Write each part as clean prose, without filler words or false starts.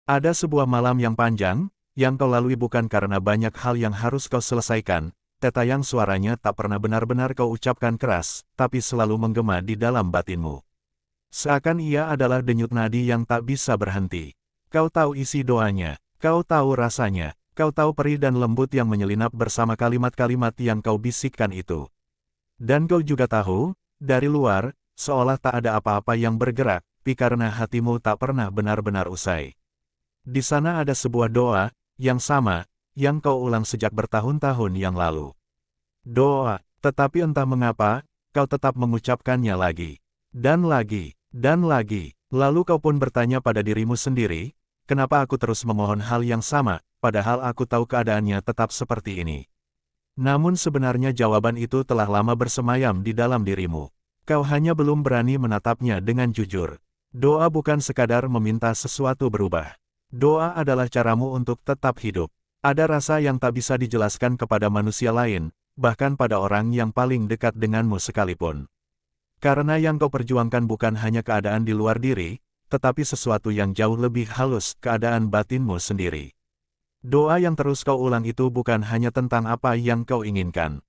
Ada sebuah malam yang panjang, yang kau lalui bukan karena banyak hal yang harus kau selesaikan, teta yang suaranya tak pernah benar-benar kau ucapkan keras, tapi selalu menggema di dalam batinmu. Seakan ia adalah denyut nadi yang tak bisa berhenti. Kau tahu isi doanya, kau tahu rasanya, kau tahu perih dan lembut yang menyelinap bersama kalimat-kalimat yang kau bisikkan itu. Dan kau juga tahu, dari luar, seolah tak ada apa-apa yang bergerak, karena hatimu tak pernah benar-benar usai. Di sana ada sebuah doa, yang sama, yang kau ulang sejak bertahun-tahun yang lalu. Doa, tetapi entah mengapa, kau tetap mengucapkannya lagi. Dan lagi, dan lagi. Lalu kau pun bertanya pada dirimu sendiri, kenapa aku terus memohon hal yang sama, padahal aku tahu keadaannya tetap seperti ini. Namun sebenarnya jawaban itu telah lama bersemayam di dalam dirimu. Kau hanya belum berani menatapnya dengan jujur. Doa bukan sekadar meminta sesuatu berubah. Doa adalah caramu untuk tetap hidup. Ada rasa yang tak bisa dijelaskan kepada manusia lain, bahkan pada orang yang paling dekat denganmu sekalipun. Karena yang kau perjuangkan bukan hanya keadaan di luar diri, tetapi sesuatu yang jauh lebih halus, keadaan batinmu sendiri. Doa yang terus kau ulang itu bukan hanya tentang apa yang kau inginkan.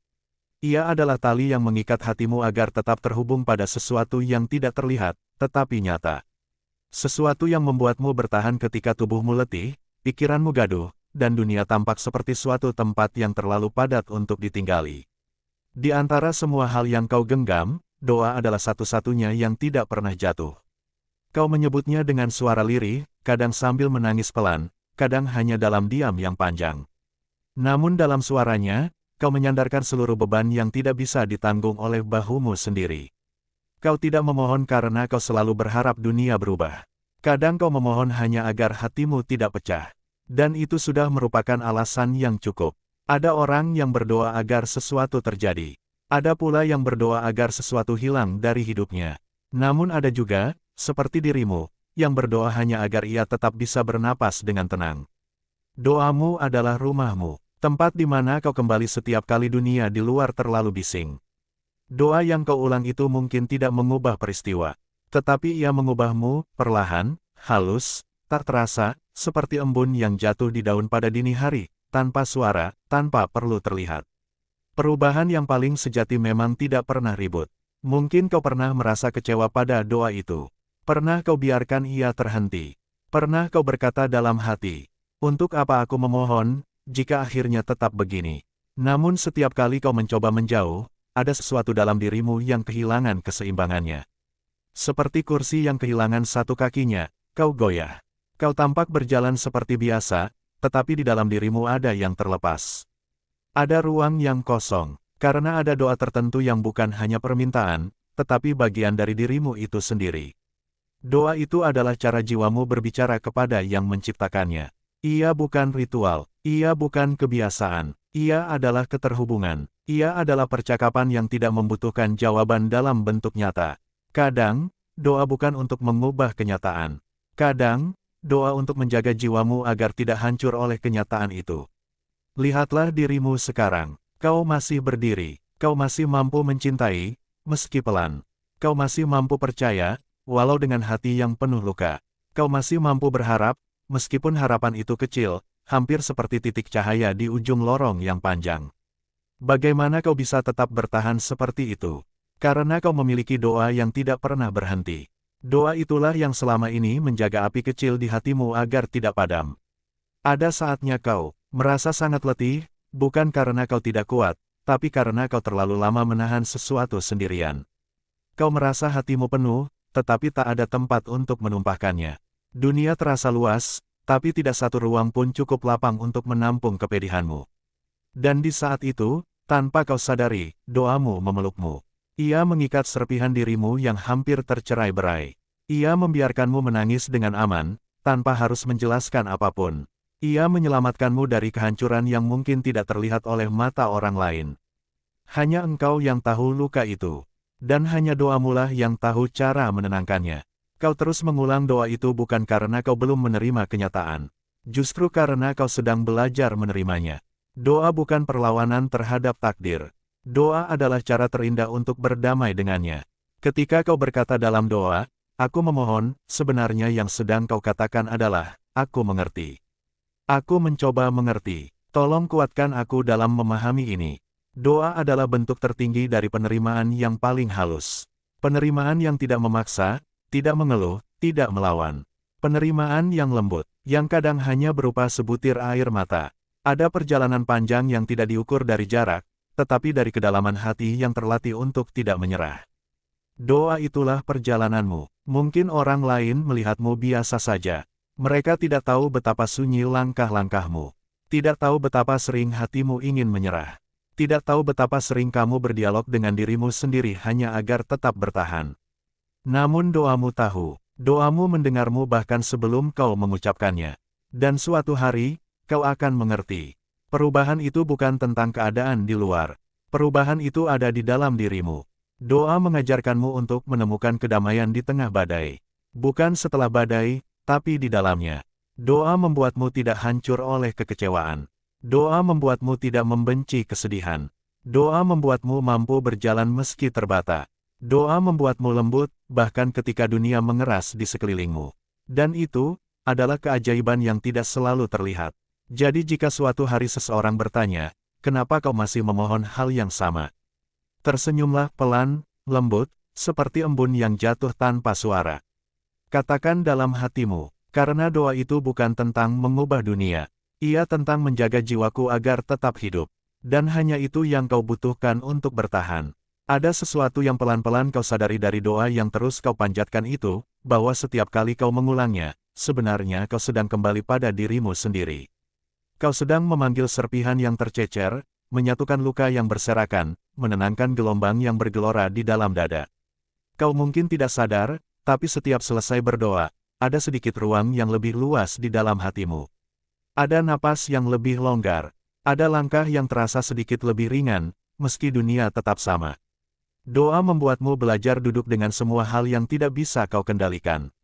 Ia adalah tali yang mengikat hatimu agar tetap terhubung pada sesuatu yang tidak terlihat, tetapi nyata. Sesuatu yang membuatmu bertahan ketika tubuhmu letih, pikiranmu gaduh, dan dunia tampak seperti suatu tempat yang terlalu padat untuk ditinggali. Di antara semua hal yang kau genggam, doa adalah satu-satunya yang tidak pernah jatuh. Kau menyebutnya dengan suara lirih, kadang sambil menangis pelan, kadang hanya dalam diam yang panjang. Namun dalam suaranya, kau menyandarkan seluruh beban yang tidak bisa ditanggung oleh bahumu sendiri. Kau tidak memohon karena kau selalu berharap dunia berubah. Kadang kau memohon hanya agar hatimu tidak pecah. Dan itu sudah merupakan alasan yang cukup. Ada orang yang berdoa agar sesuatu terjadi. Ada pula yang berdoa agar sesuatu hilang dari hidupnya. Namun ada juga, seperti dirimu, yang berdoa hanya agar ia tetap bisa bernapas dengan tenang. Doamu adalah rumahmu, tempat di mana kau kembali setiap kali dunia di luar terlalu bising. Doa yang kau ulang itu mungkin tidak mengubah peristiwa, tetapi ia mengubahmu, perlahan, halus, tak terasa, seperti embun yang jatuh di daun pada dini hari, tanpa suara, tanpa perlu terlihat. Perubahan yang paling sejati memang tidak pernah ribut. Mungkin kau pernah merasa kecewa pada doa itu. Pernah kau biarkan ia terhenti. Pernah kau berkata dalam hati, untuk apa aku memohon, jika akhirnya tetap begini. Namun setiap kali kau mencoba menjauh, ada sesuatu dalam dirimu yang kehilangan keseimbangannya. Seperti kursi yang kehilangan satu kakinya, kau goyah. Kau tampak berjalan seperti biasa, tetapi di dalam dirimu ada yang terlepas. Ada ruang yang kosong, karena ada doa tertentu yang bukan hanya permintaan, tetapi bagian dari dirimu itu sendiri. Doa itu adalah cara jiwamu berbicara kepada yang menciptakannya. Ia bukan ritual, ia bukan kebiasaan, ia adalah keterhubungan. Ia adalah percakapan yang tidak membutuhkan jawaban dalam bentuk nyata. Kadang, doa bukan untuk mengubah kenyataan. Kadang, doa untuk menjaga jiwamu agar tidak hancur oleh kenyataan itu. Lihatlah dirimu sekarang. Kau masih berdiri. Kau masih mampu mencintai, meski pelan. Kau masih mampu percaya, walau dengan hati yang penuh luka. Kau masih mampu berharap, meskipun harapan itu kecil, hampir seperti titik cahaya di ujung lorong yang panjang. Bagaimana kau bisa tetap bertahan seperti itu? Karena kau memiliki doa yang tidak pernah berhenti. Doa itulah yang selama ini menjaga api kecil di hatimu agar tidak padam. Ada saatnya kau merasa sangat letih, bukan karena kau tidak kuat, tapi karena kau terlalu lama menahan sesuatu sendirian. Kau merasa hatimu penuh, tetapi tak ada tempat untuk menumpahkannya. Dunia terasa luas, tapi tidak satu ruang pun cukup lapang untuk menampung kepedihanmu. Dan di saat itu, tanpa kau sadari, doamu memelukmu. Ia mengikat serpihan dirimu yang hampir tercerai-berai. Ia membiarkanmu menangis dengan aman, tanpa harus menjelaskan apapun. Ia menyelamatkanmu dari kehancuran yang mungkin tidak terlihat oleh mata orang lain. Hanya engkau yang tahu luka itu. Dan hanya doamulah yang tahu cara menenangkannya. Kau terus mengulang doa itu bukan karena kau belum menerima kenyataan. Justru karena kau sedang belajar menerimanya. Doa bukan perlawanan terhadap takdir. Doa adalah cara terindah untuk berdamai dengannya. Ketika kau berkata dalam doa, aku memohon, sebenarnya yang sedang kau katakan adalah, aku mengerti. Aku mencoba mengerti. Tolong kuatkan aku dalam memahami ini. Doa adalah bentuk tertinggi dari penerimaan yang paling halus. Penerimaan yang tidak memaksa, tidak mengeluh, tidak melawan. Penerimaan yang lembut, yang kadang hanya berupa sebutir air mata. Ada perjalanan panjang yang tidak diukur dari jarak, tetapi dari kedalaman hati yang terlatih untuk tidak menyerah. Doa itulah perjalananmu. Mungkin orang lain melihatmu biasa saja. Mereka tidak tahu betapa sunyi langkah-langkahmu. Tidak tahu betapa sering hatimu ingin menyerah. Tidak tahu betapa sering kamu berdialog dengan dirimu sendiri hanya agar tetap bertahan. Namun doamu tahu, doamu mendengarmu bahkan sebelum kau mengucapkannya. Dan suatu hari, kau akan mengerti. Perubahan itu bukan tentang keadaan di luar. Perubahan itu ada di dalam dirimu. Doa mengajarkanmu untuk menemukan kedamaian di tengah badai. Bukan setelah badai, tapi di dalamnya. Doa membuatmu tidak hancur oleh kekecewaan. Doa membuatmu tidak membenci kesedihan. Doa membuatmu mampu berjalan meski terbata. Doa membuatmu lembut, bahkan ketika dunia mengeras di sekelilingmu. Dan itu adalah keajaiban yang tidak selalu terlihat. Jadi jika suatu hari seseorang bertanya, kenapa kau masih memohon hal yang sama? Tersenyumlah pelan, lembut, seperti embun yang jatuh tanpa suara. Katakan dalam hatimu, karena doa itu bukan tentang mengubah dunia. Ia tentang menjaga jiwaku agar tetap hidup. Dan hanya itu yang kau butuhkan untuk bertahan. Ada sesuatu yang pelan-pelan kau sadari dari doa yang terus kau panjatkan itu, bahwa setiap kali kau mengulangnya, sebenarnya kau sedang kembali pada dirimu sendiri. Kau sedang memanggil serpihan yang tercecer, menyatukan luka yang berserakan, menenangkan gelombang yang bergelora di dalam dada. Kau mungkin tidak sadar, tapi setiap selesai berdoa, ada sedikit ruang yang lebih luas di dalam hatimu. Ada napas yang lebih longgar. Ada langkah yang terasa sedikit lebih ringan, meski dunia tetap sama. Doa membuatmu belajar duduk dengan semua hal yang tidak bisa kau kendalikan.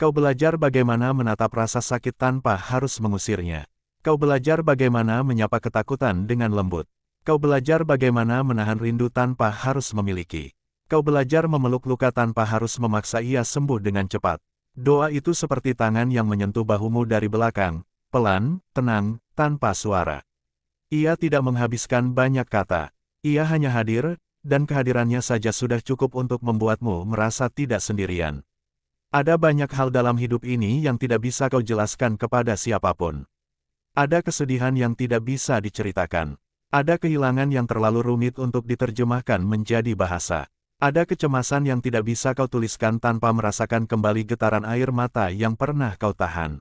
Kau belajar bagaimana menatap rasa sakit tanpa harus mengusirnya. Kau belajar bagaimana menyapa ketakutan dengan lembut. Kau belajar bagaimana menahan rindu tanpa harus memiliki. Kau belajar memeluk luka tanpa harus memaksa ia sembuh dengan cepat. Doa itu seperti tangan yang menyentuh bahumu dari belakang, pelan, tenang, tanpa suara. Ia tidak menghabiskan banyak kata. Ia hanya hadir, dan kehadirannya saja sudah cukup untuk membuatmu merasa tidak sendirian. Ada banyak hal dalam hidup ini yang tidak bisa kau jelaskan kepada siapapun. Ada kesedihan yang tidak bisa diceritakan. Ada kehilangan yang terlalu rumit untuk diterjemahkan menjadi bahasa. Ada kecemasan yang tidak bisa kau tuliskan tanpa merasakan kembali getaran air mata yang pernah kau tahan.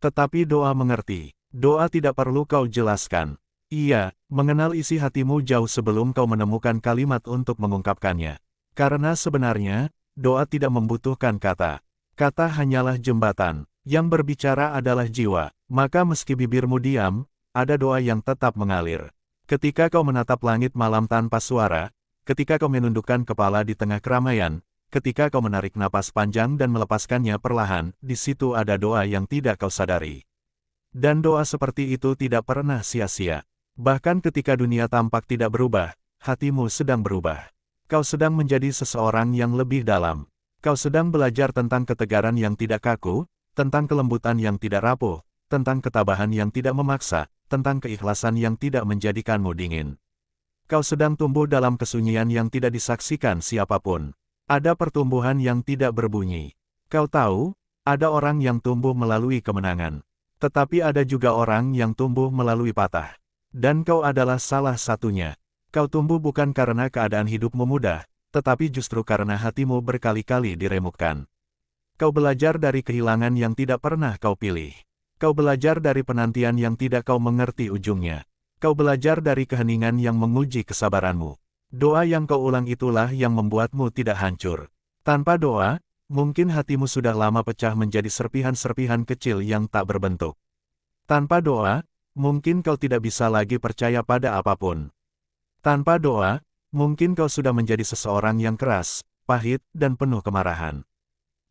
Tetapi doa mengerti. Doa tidak perlu kau jelaskan. Ia mengenal isi hatimu jauh sebelum kau menemukan kalimat untuk mengungkapkannya. Karena sebenarnya, doa tidak membutuhkan kata. Kata hanyalah jembatan. Yang berbicara adalah jiwa. Maka meski bibirmu diam, ada doa yang tetap mengalir. Ketika kau menatap langit malam tanpa suara, ketika kau menundukkan kepala di tengah keramaian, ketika kau menarik napas panjang dan melepaskannya perlahan, di situ ada doa yang tidak kau sadari. Dan doa seperti itu tidak pernah sia-sia. Bahkan ketika dunia tampak tidak berubah, hatimu sedang berubah. Kau sedang menjadi seseorang yang lebih dalam. Kau sedang belajar tentang ketegaran yang tidak kaku, tentang kelembutan yang tidak rapuh, tentang ketabahan yang tidak memaksa, tentang keikhlasan yang tidak menjadikanmu dingin. Kau sedang tumbuh dalam kesunyian yang tidak disaksikan siapapun. Ada pertumbuhan yang tidak berbunyi. Kau tahu, ada orang yang tumbuh melalui kemenangan. Tetapi ada juga orang yang tumbuh melalui patah. Dan kau adalah salah satunya. Kau tumbuh bukan karena keadaan hidupmu mudah, tetapi justru karena hatimu berkali-kali diremukkan. Kau belajar dari kehilangan yang tidak pernah kau pilih. Kau belajar dari penantian yang tidak kau mengerti ujungnya. Kau belajar dari keheningan yang menguji kesabaranmu. Doa yang kau ulang itulah yang membuatmu tidak hancur. Tanpa doa, mungkin hatimu sudah lama pecah menjadi serpihan-serpihan kecil yang tak berbentuk. Tanpa doa, mungkin kau tidak bisa lagi percaya pada apapun. Tanpa doa, mungkin kau sudah menjadi seseorang yang keras, pahit, dan penuh kemarahan.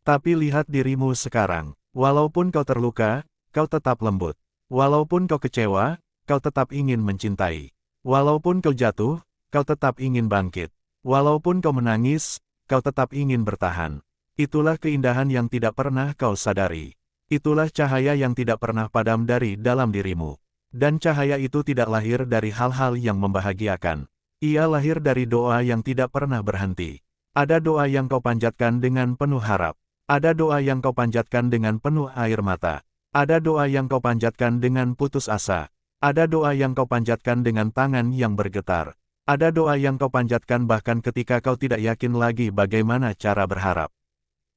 Tapi lihat dirimu sekarang. Walaupun kau terluka, kau tetap lembut. Walaupun kau kecewa, kau tetap ingin mencintai. Walaupun kau jatuh, kau tetap ingin bangkit. Walaupun kau menangis, kau tetap ingin bertahan. Itulah keindahan yang tidak pernah kau sadari. Itulah cahaya yang tidak pernah padam dari dalam dirimu. Dan cahaya itu tidak lahir dari hal-hal yang membahagiakan. Ia lahir dari doa yang tidak pernah berhenti. Ada doa yang kau panjatkan dengan penuh harap. Ada doa yang kau panjatkan dengan penuh air mata. Ada doa yang kau panjatkan dengan putus asa. Ada doa yang kau panjatkan dengan tangan yang bergetar. Ada doa yang kau panjatkan bahkan ketika kau tidak yakin lagi bagaimana cara berharap.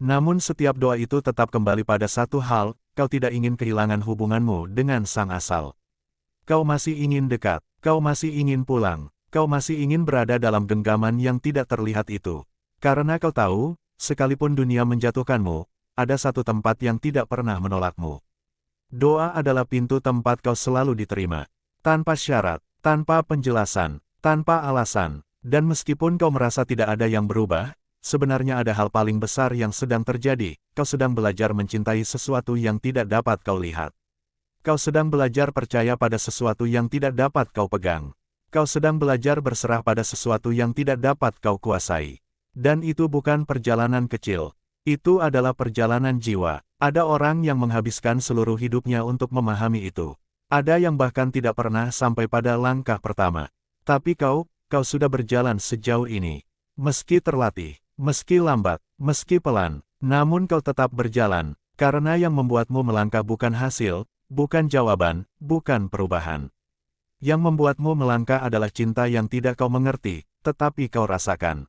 Namun setiap doa itu tetap kembali pada satu hal, kau tidak ingin kehilangan hubunganmu dengan Sang Asal. Kau masih ingin dekat, kau masih ingin pulang, kau masih ingin berada dalam genggaman yang tidak terlihat itu. Karena kau tahu, sekalipun dunia menjatuhkanmu, ada satu tempat yang tidak pernah menolakmu. Doa adalah pintu tempat kau selalu diterima. Tanpa syarat, tanpa penjelasan, tanpa alasan. Dan meskipun kau merasa tidak ada yang berubah, sebenarnya ada hal paling besar yang sedang terjadi. Kau sedang belajar mencintai sesuatu yang tidak dapat kau lihat. Kau sedang belajar percaya pada sesuatu yang tidak dapat kau pegang. Kau sedang belajar berserah pada sesuatu yang tidak dapat kau kuasai. Dan itu bukan perjalanan kecil. Itu adalah perjalanan jiwa. Ada orang yang menghabiskan seluruh hidupnya untuk memahami itu. Ada yang bahkan tidak pernah sampai pada langkah pertama. Tapi kau sudah berjalan sejauh ini. Meski terlatih, meski lambat, meski pelan, namun kau tetap berjalan. Karena yang membuatmu melangkah bukan hasil, bukan jawaban, bukan perubahan. Yang membuatmu melangkah adalah cinta yang tidak kau mengerti, tetapi kau rasakan.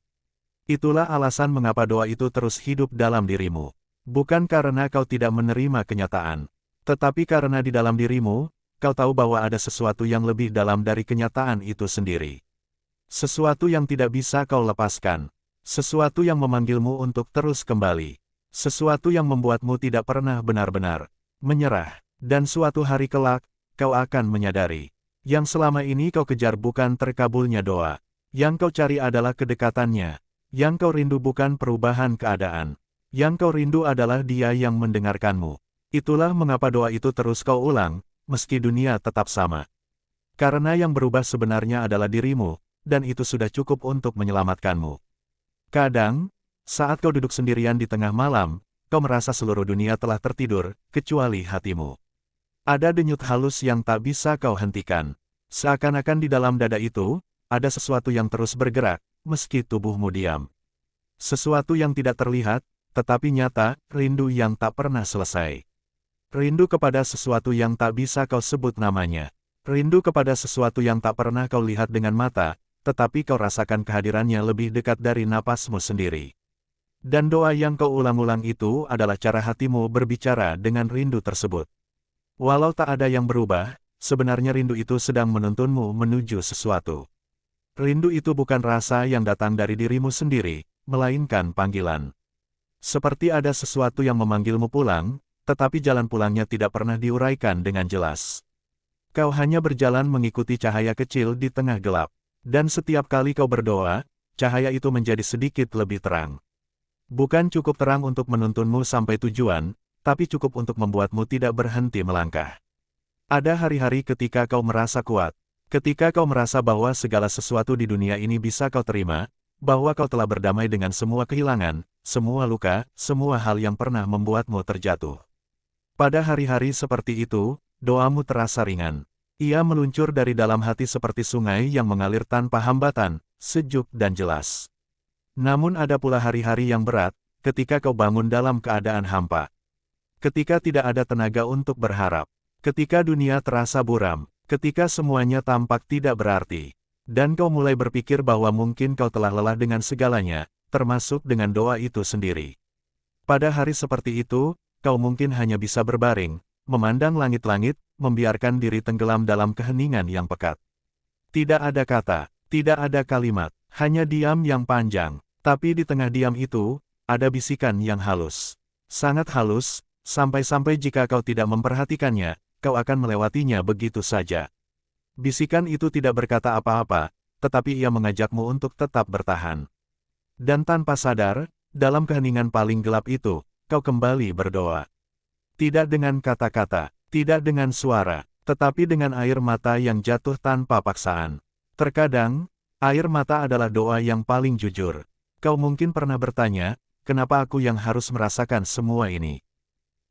Itulah alasan mengapa doa itu terus hidup dalam dirimu. Bukan karena kau tidak menerima kenyataan, tetapi karena di dalam dirimu, kau tahu bahwa ada sesuatu yang lebih dalam dari kenyataan itu sendiri. Sesuatu yang tidak bisa kau lepaskan. Sesuatu yang memanggilmu untuk terus kembali. Sesuatu yang membuatmu tidak pernah benar-benar menyerah. Dan suatu hari kelak, kau akan menyadari. Yang selama ini kau kejar bukan terkabulnya doa. Yang kau cari adalah kedekatannya. Yang kau rindu bukan perubahan keadaan. Yang kau rindu adalah Dia yang mendengarkanmu. Itulah mengapa doa itu terus kau ulang, meski dunia tetap sama. Karena yang berubah sebenarnya adalah dirimu, dan itu sudah cukup untuk menyelamatkanmu. Kadang, saat kau duduk sendirian di tengah malam, kau merasa seluruh dunia telah tertidur, kecuali hatimu. Ada denyut halus yang tak bisa kau hentikan. Seakan-akan di dalam dada itu, ada sesuatu yang terus bergerak, meski tubuhmu diam. Sesuatu yang tidak terlihat, tetapi nyata, rindu yang tak pernah selesai. Rindu kepada sesuatu yang tak bisa kau sebut namanya. Rindu kepada sesuatu yang tak pernah kau lihat dengan mata, tetapi kau rasakan kehadirannya lebih dekat dari napasmu sendiri. Dan doa yang kau ulang-ulang itu adalah cara hatimu berbicara dengan rindu tersebut. Walau tak ada yang berubah, sebenarnya rindu itu sedang menuntunmu menuju sesuatu. Rindu itu bukan rasa yang datang dari dirimu sendiri, melainkan panggilan. Seperti ada sesuatu yang memanggilmu pulang, tetapi jalan pulangnya tidak pernah diuraikan dengan jelas. Kau hanya berjalan mengikuti cahaya kecil di tengah gelap. Dan setiap kali kau berdoa, cahaya itu menjadi sedikit lebih terang. Bukan cukup terang untuk menuntunmu sampai tujuan, tapi cukup untuk membuatmu tidak berhenti melangkah. Ada hari-hari ketika kau merasa kuat, ketika kau merasa bahwa segala sesuatu di dunia ini bisa kau terima, bahwa kau telah berdamai dengan semua kehilangan, semua luka, semua hal yang pernah membuatmu terjatuh. Pada hari-hari seperti itu, doamu terasa ringan. Ia meluncur dari dalam hati seperti sungai yang mengalir tanpa hambatan, sejuk dan jelas. Namun ada pula hari-hari yang berat, ketika kau bangun dalam keadaan hampa. Ketika tidak ada tenaga untuk berharap. Ketika dunia terasa buram. Ketika semuanya tampak tidak berarti. Dan kau mulai berpikir bahwa mungkin kau telah lelah dengan segalanya, termasuk dengan doa itu sendiri. Pada hari seperti itu, kau mungkin hanya bisa berbaring, memandang langit-langit, membiarkan diri tenggelam dalam keheningan yang pekat. Tidak ada kata, tidak ada kalimat, hanya diam yang panjang. Tapi di tengah diam itu, ada bisikan yang halus. Sangat halus, sampai-sampai jika kau tidak memperhatikannya, kau akan melewatinya begitu saja. Bisikan itu tidak berkata apa-apa, tetapi ia mengajakmu untuk tetap bertahan. Dan tanpa sadar, dalam keheningan paling gelap itu, kau kembali berdoa. Tidak dengan kata-kata, tidak dengan suara, tetapi dengan air mata yang jatuh tanpa paksaan. Terkadang, air mata adalah doa yang paling jujur. Kau mungkin pernah bertanya, kenapa aku yang harus merasakan semua ini?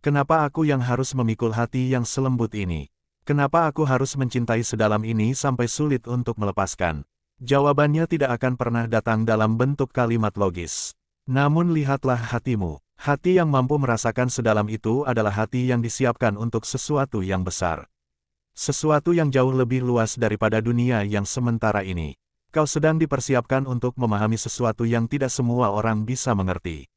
Kenapa aku yang harus memikul hati yang selembut ini? Kenapa aku harus mencintai sedalam ini sampai sulit untuk melepaskan? Jawabannya tidak akan pernah datang dalam bentuk kalimat logis. Namun lihatlah hatimu. Hati yang mampu merasakan sedalam itu adalah hati yang disiapkan untuk sesuatu yang besar. Sesuatu yang jauh lebih luas daripada dunia yang sementara ini. Kau sedang dipersiapkan untuk memahami sesuatu yang tidak semua orang bisa mengerti.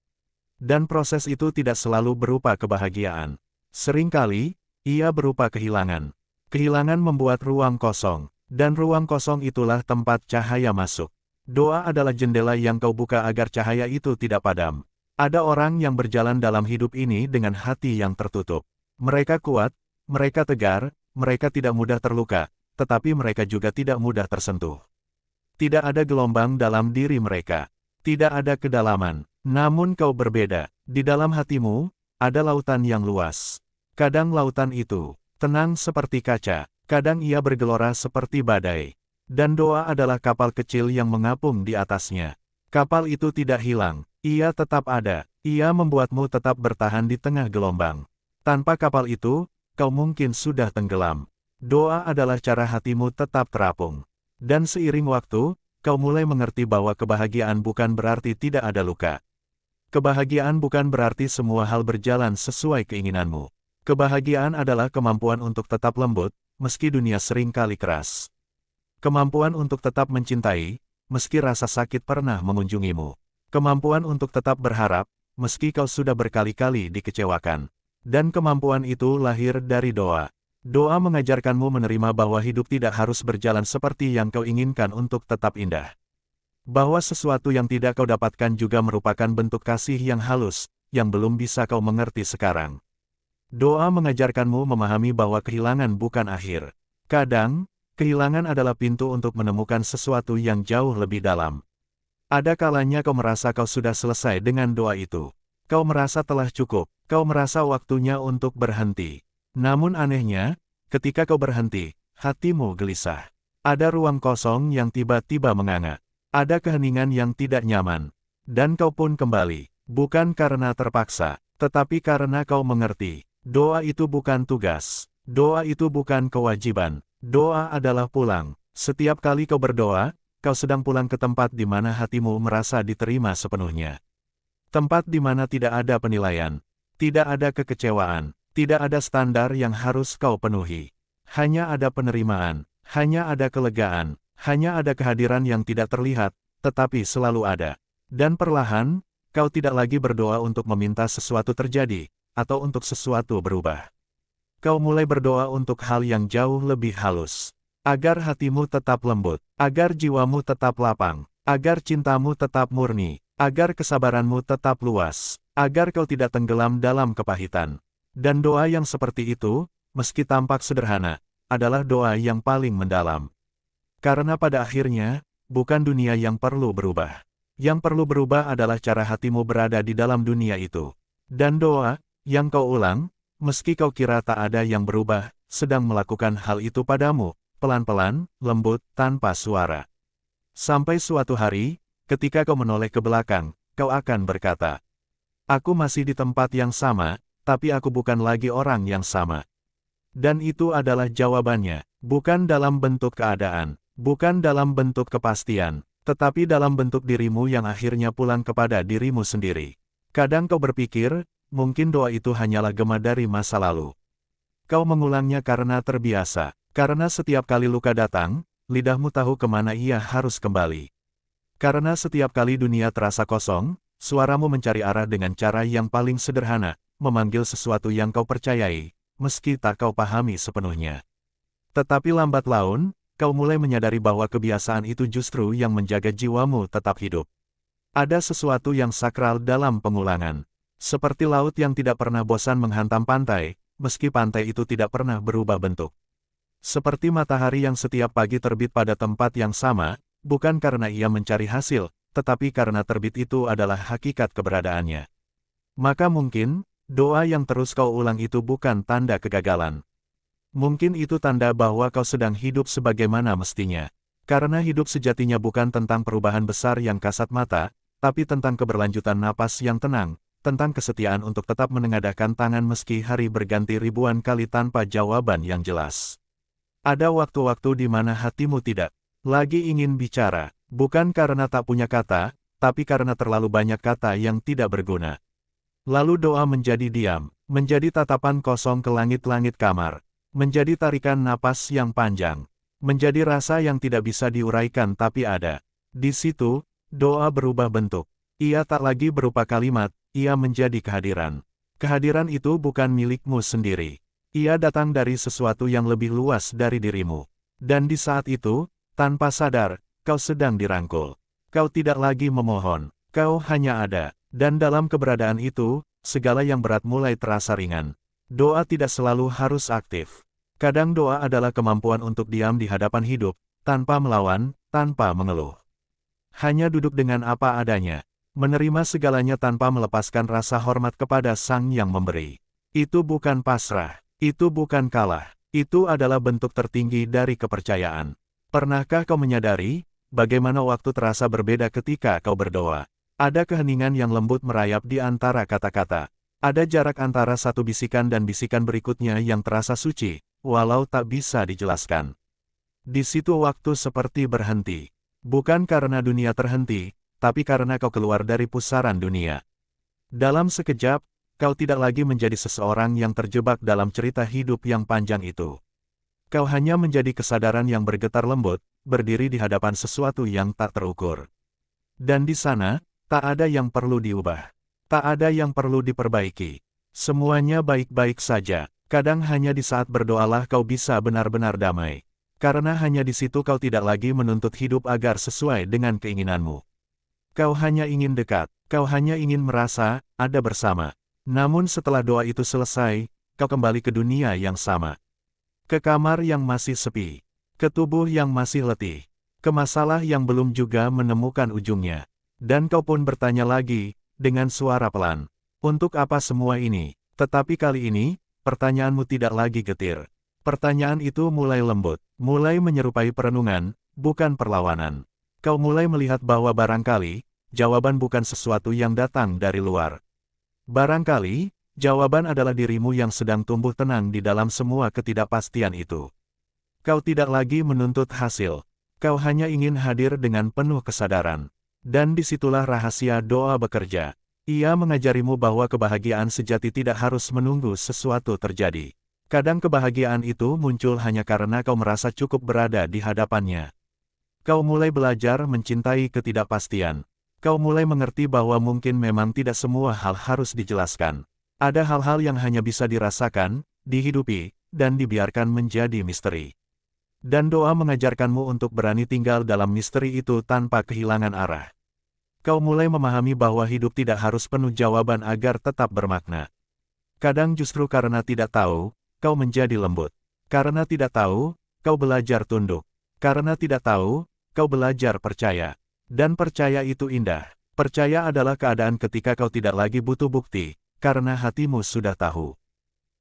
Dan proses itu tidak selalu berupa kebahagiaan. Seringkali, ia berupa kehilangan. Kehilangan membuat ruang kosong, dan ruang kosong itulah tempat cahaya masuk. Doa adalah jendela yang kau buka agar cahaya itu tidak padam. Ada orang yang berjalan dalam hidup ini dengan hati yang tertutup. Mereka kuat, mereka tegar, mereka tidak mudah terluka, tetapi mereka juga tidak mudah tersentuh. Tidak ada gelombang dalam diri mereka. Tidak ada kedalaman. Namun kau berbeda. Di dalam hatimu, ada lautan yang luas. Kadang lautan itu tenang seperti kaca, kadang ia bergelora seperti badai. Dan doa adalah kapal kecil yang mengapung di atasnya. Kapal itu tidak hilang, ia tetap ada, ia membuatmu tetap bertahan di tengah gelombang. Tanpa kapal itu, kau mungkin sudah tenggelam. Doa adalah cara hatimu tetap terapung. Dan seiring waktu, kau mulai mengerti bahwa kebahagiaan bukan berarti tidak ada luka. Kebahagiaan bukan berarti semua hal berjalan sesuai keinginanmu. Kebahagiaan adalah kemampuan untuk tetap lembut, meski dunia sering kali keras. Kemampuan untuk tetap mencintai, meski rasa sakit pernah mengunjungimu. Kemampuan untuk tetap berharap, meski kau sudah berkali-kali dikecewakan. Dan kemampuan itu lahir dari doa. Doa mengajarkanmu menerima bahwa hidup tidak harus berjalan seperti yang kau inginkan untuk tetap indah. Bahwa sesuatu yang tidak kau dapatkan juga merupakan bentuk kasih yang halus, yang belum bisa kau mengerti sekarang. Doa mengajarkanmu memahami bahwa kehilangan bukan akhir. Kadang, kehilangan adalah pintu untuk menemukan sesuatu yang jauh lebih dalam. Ada kalanya kau merasa kau sudah selesai dengan doa itu. Kau merasa telah cukup, kau merasa waktunya untuk berhenti. Namun anehnya, ketika kau berhenti, hatimu gelisah. Ada ruang kosong yang tiba-tiba menganga. Ada keheningan yang tidak nyaman. Dan kau pun kembali, bukan karena terpaksa, tetapi karena kau mengerti. Doa itu bukan tugas. Doa itu bukan kewajiban. Doa adalah pulang. Setiap kali kau berdoa, kau sedang pulang ke tempat di mana hatimu merasa diterima sepenuhnya. Tempat di mana tidak ada penilaian, tidak ada kekecewaan, tidak ada standar yang harus kau penuhi. Hanya ada penerimaan, hanya ada kelegaan, hanya ada kehadiran yang tidak terlihat, tetapi selalu ada. Dan perlahan, kau tidak lagi berdoa untuk meminta sesuatu terjadi, atau untuk sesuatu berubah. Kau mulai berdoa untuk hal yang jauh lebih halus. Agar hatimu tetap lembut, agar jiwamu tetap lapang, agar cintamu tetap murni, agar kesabaranmu tetap luas, agar kau tidak tenggelam dalam kepahitan. Dan doa yang seperti itu, meski tampak sederhana, adalah doa yang paling mendalam. Karena pada akhirnya, bukan dunia yang perlu berubah. Yang perlu berubah adalah cara hatimu berada di dalam dunia itu. Dan doa, yang kau ulang, meski kau kira tak ada yang berubah, sedang melakukan hal itu padamu, pelan-pelan, lembut, tanpa suara. Sampai suatu hari, ketika kau menoleh ke belakang, kau akan berkata, "Aku masih di tempat yang sama, tapi aku bukan lagi orang yang sama." Dan itu adalah jawabannya, bukan dalam bentuk keadaan, bukan dalam bentuk kepastian, tetapi dalam bentuk dirimu yang akhirnya pulang kepada dirimu sendiri. Kadang kau berpikir, mungkin doa itu hanyalah gema dari masa lalu. Kau mengulangnya karena terbiasa, karena setiap kali luka datang, lidahmu tahu kemana ia harus kembali. Karena setiap kali dunia terasa kosong, suaramu mencari arah dengan cara yang paling sederhana, memanggil sesuatu yang kau percayai, meski tak kau pahami sepenuhnya. Tetapi lambat laun, kau mulai menyadari bahwa kebiasaan itu justru yang menjaga jiwamu tetap hidup. Ada sesuatu yang sakral dalam pengulangan. Seperti laut yang tidak pernah bosan menghantam pantai, meski pantai itu tidak pernah berubah bentuk. Seperti matahari yang setiap pagi terbit pada tempat yang sama, bukan karena ia mencari hasil, tetapi karena terbit itu adalah hakikat keberadaannya. Maka mungkin, doa yang terus kau ulang itu bukan tanda kegagalan. Mungkin itu tanda bahwa kau sedang hidup sebagaimana mestinya. Karena hidup sejatinya bukan tentang perubahan besar yang kasat mata, tapi tentang keberlanjutan napas yang tenang, tentang kesetiaan untuk tetap menengadahkan tangan meski hari berganti ribuan kali tanpa jawaban yang jelas. Ada waktu-waktu di mana hatimu tidak lagi ingin bicara, bukan karena tak punya kata, tapi karena terlalu banyak kata yang tidak berguna. Lalu doa menjadi diam, menjadi tatapan kosong ke langit-langit kamar, menjadi tarikan napas yang panjang, menjadi rasa yang tidak bisa diuraikan tapi ada. Di situ, doa berubah bentuk. Ia tak lagi berupa kalimat, ia menjadi kehadiran. Kehadiran itu bukan milikmu sendiri. Ia datang dari sesuatu yang lebih luas dari dirimu. Dan di saat itu, tanpa sadar, kau sedang dirangkul. Kau tidak lagi memohon, kau hanya ada. Dan dalam keberadaan itu, segala yang berat mulai terasa ringan. Doa tidak selalu harus aktif. Kadang doa adalah kemampuan untuk diam di hadapan hidup, tanpa melawan, tanpa mengeluh. Hanya duduk dengan apa adanya. Menerima segalanya tanpa melepaskan rasa hormat kepada Sang Yang Memberi. Itu bukan pasrah, itu bukan kalah, itu adalah bentuk tertinggi dari kepercayaan. Pernahkah kau menyadari, bagaimana waktu terasa berbeda ketika kau berdoa? Ada keheningan yang lembut merayap di antara kata-kata. Ada jarak antara satu bisikan dan bisikan berikutnya yang terasa suci, walau tak bisa dijelaskan. Di situ waktu seperti berhenti. Bukan karena dunia terhenti, tapi karena kau keluar dari pusaran dunia. Dalam sekejap, kau tidak lagi menjadi seseorang yang terjebak dalam cerita hidup yang panjang itu. Kau hanya menjadi kesadaran yang bergetar lembut, berdiri di hadapan sesuatu yang tak terukur. Dan di sana, tak ada yang perlu diubah. Tak ada yang perlu diperbaiki. Semuanya baik-baik saja. Kadang hanya di saat berdoalah kau bisa benar-benar damai. Karena hanya di situ kau tidak lagi menuntut hidup agar sesuai dengan keinginanmu. Kau hanya ingin dekat, kau hanya ingin merasa ada bersama. Namun setelah doa itu selesai, kau kembali ke dunia yang sama. Ke kamar yang masih sepi, ke tubuh yang masih letih, ke masalah yang belum juga menemukan ujungnya. Dan kau pun bertanya lagi, dengan suara pelan, untuk apa semua ini? Tetapi kali ini, pertanyaanmu tidak lagi getir. Pertanyaan itu mulai lembut, mulai menyerupai perenungan, bukan perlawanan. Kau mulai melihat bahwa barangkali, jawaban bukan sesuatu yang datang dari luar. Barangkali, jawaban adalah dirimu yang sedang tumbuh tenang di dalam semua ketidakpastian itu. Kau tidak lagi menuntut hasil. Kau hanya ingin hadir dengan penuh kesadaran. Dan disitulah rahasia doa bekerja. Ia mengajarimu bahwa kebahagiaan sejati tidak harus menunggu sesuatu terjadi. Kadang kebahagiaan itu muncul hanya karena kau merasa cukup berada di hadapannya. Kau mulai belajar mencintai ketidakpastian. Kau mulai mengerti bahwa mungkin memang tidak semua hal harus dijelaskan. Ada hal-hal yang hanya bisa dirasakan, dihidupi, dan dibiarkan menjadi misteri. Dan doa mengajarkanmu untuk berani tinggal dalam misteri itu tanpa kehilangan arah. Kau mulai memahami bahwa hidup tidak harus penuh jawaban agar tetap bermakna. Kadang justru karena tidak tahu, kau menjadi lembut. Karena tidak tahu, kau belajar tunduk. Karena tidak tahu, kau belajar percaya. Dan percaya itu indah. Percaya adalah keadaan ketika kau tidak lagi butuh bukti. Karena hatimu sudah tahu.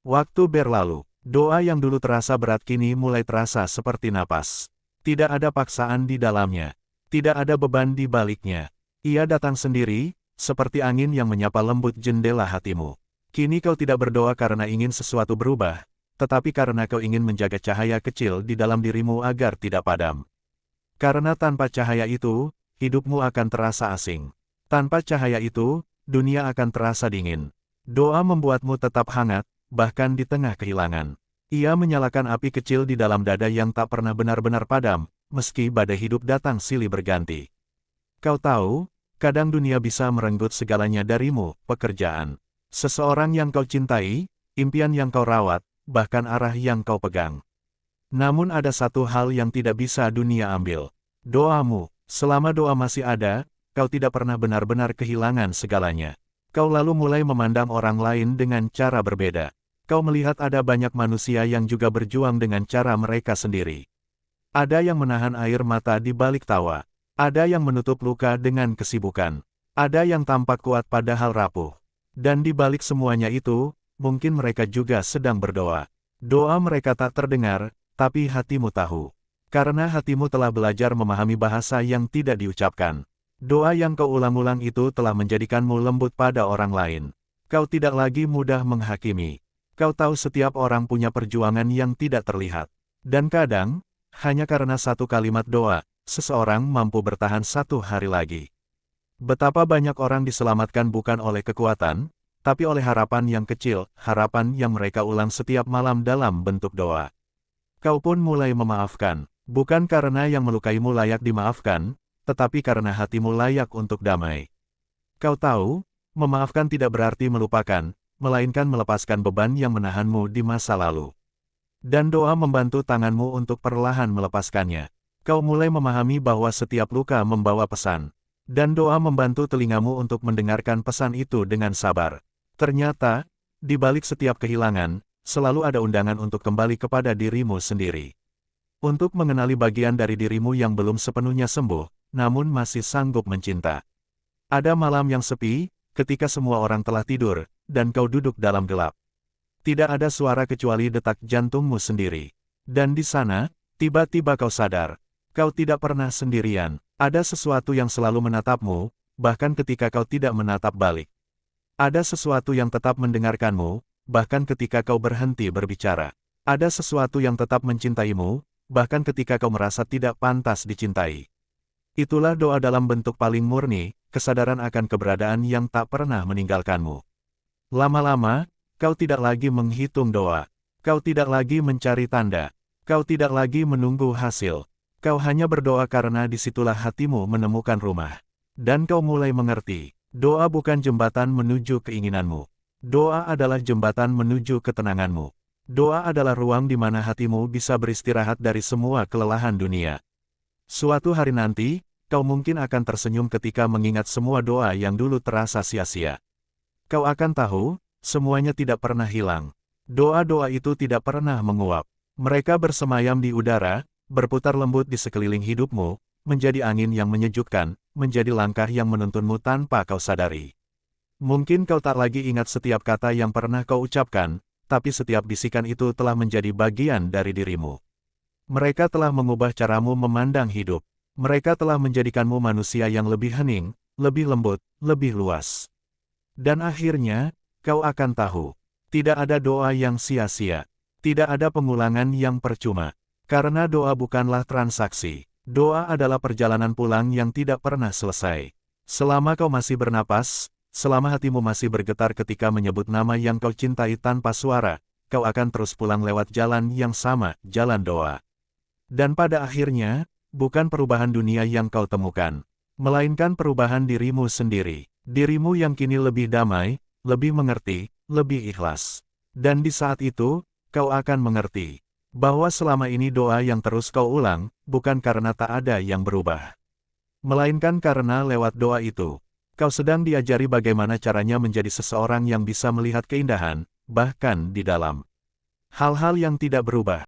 Waktu berlalu, doa yang dulu terasa berat kini mulai terasa seperti napas. Tidak ada paksaan di dalamnya. Tidak ada beban di baliknya. Ia datang sendiri, seperti angin yang menyapa lembut jendela hatimu. Kini kau tidak berdoa karena ingin sesuatu berubah, tetapi karena kau ingin menjaga cahaya kecil di dalam dirimu agar tidak padam. Karena tanpa cahaya itu, hidupmu akan terasa asing. Tanpa cahaya itu, dunia akan terasa dingin. Doa membuatmu tetap hangat, bahkan di tengah kehilangan. Ia menyalakan api kecil di dalam dada yang tak pernah benar-benar padam, meski badai hidup datang silih berganti. Kau tahu, kadang dunia bisa merenggut segalanya darimu, pekerjaan. Seseorang yang kau cintai, impian yang kau rawat, bahkan arah yang kau pegang. Namun ada satu hal yang tidak bisa dunia ambil. Doamu. Selama doa masih ada, kau tidak pernah benar-benar kehilangan segalanya. Kau lalu mulai memandang orang lain dengan cara berbeda. Kau melihat ada banyak manusia yang juga berjuang dengan cara mereka sendiri. Ada yang menahan air mata di balik tawa. Ada yang menutup luka dengan kesibukan. Ada yang tampak kuat padahal rapuh. Dan di balik semuanya itu, mungkin mereka juga sedang berdoa. Doa mereka tak terdengar, tapi hatimu tahu. Karena hatimu telah belajar memahami bahasa yang tidak diucapkan. Doa yang kau ulang-ulang itu telah menjadikanmu lembut pada orang lain. Kau tidak lagi mudah menghakimi. Kau tahu setiap orang punya perjuangan yang tidak terlihat. Dan kadang, hanya karena satu kalimat doa, seseorang mampu bertahan 1 hari lagi. Betapa banyak orang diselamatkan bukan oleh kekuatan, tapi oleh harapan yang kecil, harapan yang mereka ulang setiap malam dalam bentuk doa. Kau pun mulai memaafkan, bukan karena yang melukaimu layak dimaafkan, tetapi karena hatimu layak untuk damai. Kau tahu, memaafkan tidak berarti melupakan, melainkan melepaskan beban yang menahanmu di masa lalu. Dan doa membantu tanganmu untuk perlahan melepaskannya. Kau mulai memahami bahwa setiap luka membawa pesan. Dan doa membantu telingamu untuk mendengarkan pesan itu dengan sabar. Ternyata, di balik setiap kehilangan, selalu ada undangan untuk kembali kepada dirimu sendiri. Untuk mengenali bagian dari dirimu yang belum sepenuhnya sembuh, namun masih sanggup mencinta. Ada malam yang sepi, ketika semua orang telah tidur, dan kau duduk dalam gelap. Tidak ada suara kecuali detak jantungmu sendiri. Dan di sana, tiba-tiba kau sadar. Kau tidak pernah sendirian. Ada sesuatu yang selalu menatapmu, bahkan ketika kau tidak menatap balik. Ada sesuatu yang tetap mendengarkanmu, bahkan ketika kau berhenti berbicara. Ada sesuatu yang tetap mencintaimu, bahkan ketika kau merasa tidak pantas dicintai. Itulah doa dalam bentuk paling murni, kesadaran akan keberadaan yang tak pernah meninggalkanmu. Lama-lama, kau tidak lagi menghitung doa. Kau tidak lagi mencari tanda. Kau tidak lagi menunggu hasil. Kau hanya berdoa karena disitulah hatimu menemukan rumah. Dan kau mulai mengerti, doa bukan jembatan menuju keinginanmu. Doa adalah jembatan menuju ketenanganmu. Doa adalah ruang di mana hatimu bisa beristirahat dari semua kelelahan dunia. Suatu hari nanti, kau mungkin akan tersenyum ketika mengingat semua doa yang dulu terasa sia-sia. Kau akan tahu, semuanya tidak pernah hilang. Doa-doa itu tidak pernah menguap. Mereka bersemayam di udara, berputar lembut di sekeliling hidupmu, menjadi angin yang menyejukkan, menjadi langkah yang menuntunmu tanpa kau sadari. Mungkin kau tak lagi ingat setiap kata yang pernah kau ucapkan, tapi setiap bisikan itu telah menjadi bagian dari dirimu. Mereka telah mengubah caramu memandang hidup. Mereka telah menjadikanmu manusia yang lebih hening, lebih lembut, lebih luas. Dan akhirnya, kau akan tahu, tidak ada doa yang sia-sia. Tidak ada pengulangan yang percuma. Karena doa bukanlah transaksi. Doa adalah perjalanan pulang yang tidak pernah selesai. Selama kau masih bernapas, selama hatimu masih bergetar ketika menyebut nama yang kau cintai tanpa suara, kau akan terus pulang lewat jalan yang sama, jalan doa. Dan pada akhirnya, bukan perubahan dunia yang kau temukan, melainkan perubahan dirimu sendiri. Dirimu yang kini lebih damai, lebih mengerti, lebih ikhlas. Dan di saat itu, kau akan mengerti bahwa selama ini doa yang terus kau ulang, bukan karena tak ada yang berubah, melainkan karena lewat doa itu, kau sedang diajari bagaimana caranya menjadi seseorang yang bisa melihat keindahan, bahkan di dalam hal-hal yang tidak berubah.